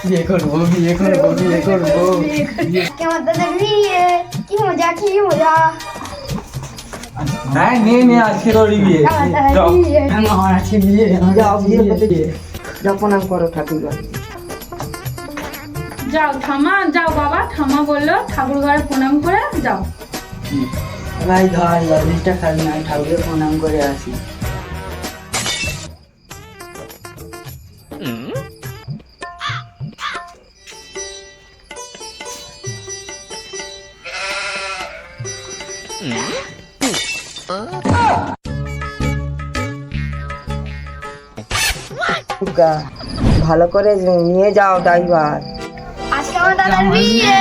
বিয়ে করবো বিয়ে করবো বিয়ে করবো। কেমন দাদার বিয়ে, কি মজা কি মজা। হ্যাঁ নে নে আজকে তোরই বিয়ে। যাও। আমার আছে বিয়ে, যাও বিয়ে করতে যাও, প্রণাম করো ঠাকুর। যাও ঠামা, যাও বাবা, ঠামা বললো ঠাকুর ঘরে প্রণাম করে যাও। ভাই ধর লজেসটা খাবি না, ঠাকুরের প্রণাম করে আসি। ভালো করে নিয়ে যাও ড্রাইভার। আজকে আমার দাদার বিয়ে,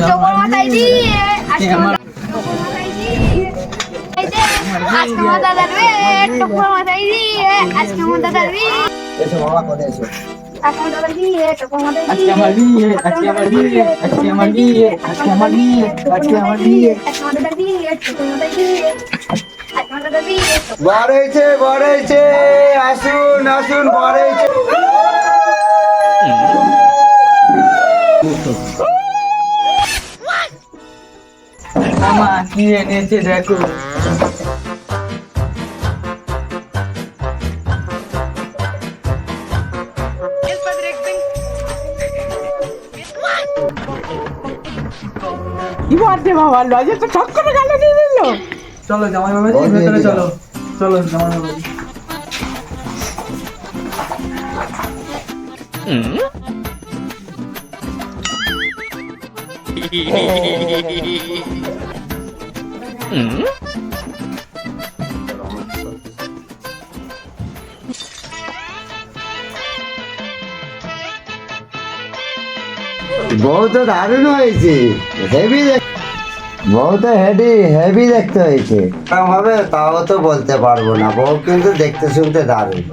টোপর মাথায় দিয়ে, আজকে আমার টোপর মাথায় দিয়ে, আজকে আমার দাদার বিয়ে, টোপর মাথায় দিয়ে, আজকে আমার দাদার বিয়ে, এসো বাবা, করে এসো। আজকে আমার দাদার বিয়ে, টোপর মাথায় আজকে দিয়ে, আমার বিয়ে, আজকে আমার বিয়ে, আজকে আমার বিয়ে, আজকে আমার বিয়ে, আজকে আমার বিয়ে। আজকে আমার দাদার বিয়ে, টোপর মাথায় দিয়ে, আজকে আমার দাদার বিয়ে। বর হয়েছে, আসুন আসুন, বর হয়েছে। আমা কি এনেছে দেখো। কি বলছে বাবা, লজে তো ঠক করে গালে দিয়ে দিল। চলো জামাই বাবাজি ভেতরে চলো, চলো জামাই বাবাজি। বউ তো দারুণ হয়েছে, হেভি। বউ তো হেভি দেখতে হয়েছে। কেমন হবে তাও তো বলতে পারবো না, বউ কিন্তু দেখতে শুনতে দারুণ।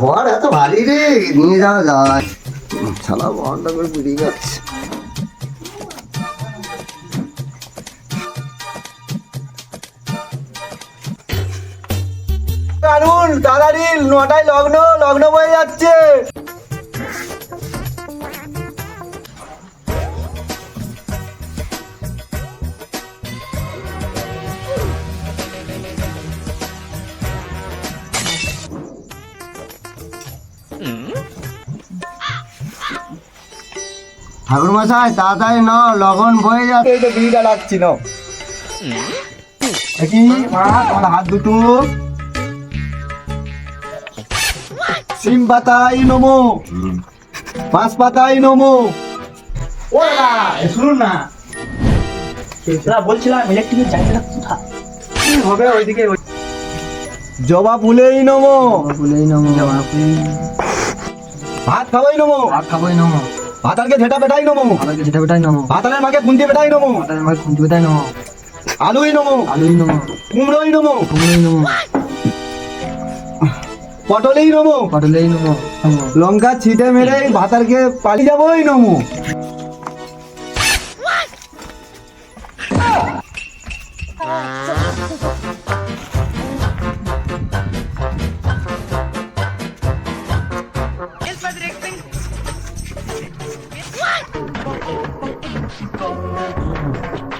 বর এত ভারী রে, নিয়ে যাওয়া যায়। শালা বরটা করে বেরিয়ে যাচ্ছে। দারুন তাড়াতাড়ি, 9টায় লগ্ন বয়ে যাচ্ছে। ঠাকুর মশাই তাড়াতাড়ি ন, লগন বয়ে যাচ্ছে। এই তো বিড়িটা লাগছি না। দেখি মা, তোমার হাত দুটো। সিম পাতাই নমো, পাঁচ পাতাই নমো। ওরা শুনুন না, বলছিলাম ইলেকট্রিকের জায়গাটা কোথায় হবে? ওইদিকে জবা ফুলেই নমো, ফুলেই নমো, ভাত খাবই নমো, ভাত খাবোই নমো, ভাতালকে ঝেটা পেটাই নমো, ভাতালকে যেটা বেটাই নমো, ভাতালের মাকে খুন্তি পেটাই নমো, ভাতালের মাকে খুঁজে বেটাই নমো, আলুই নমো, আলুই নমো, কুমড়োই নমো, কুমড়োই নমো, পটলেই নমো, পটলেই নমো, লঙ্কা ছিটে মেরে ভাতালকে পালিয়ে যাবোই নমো।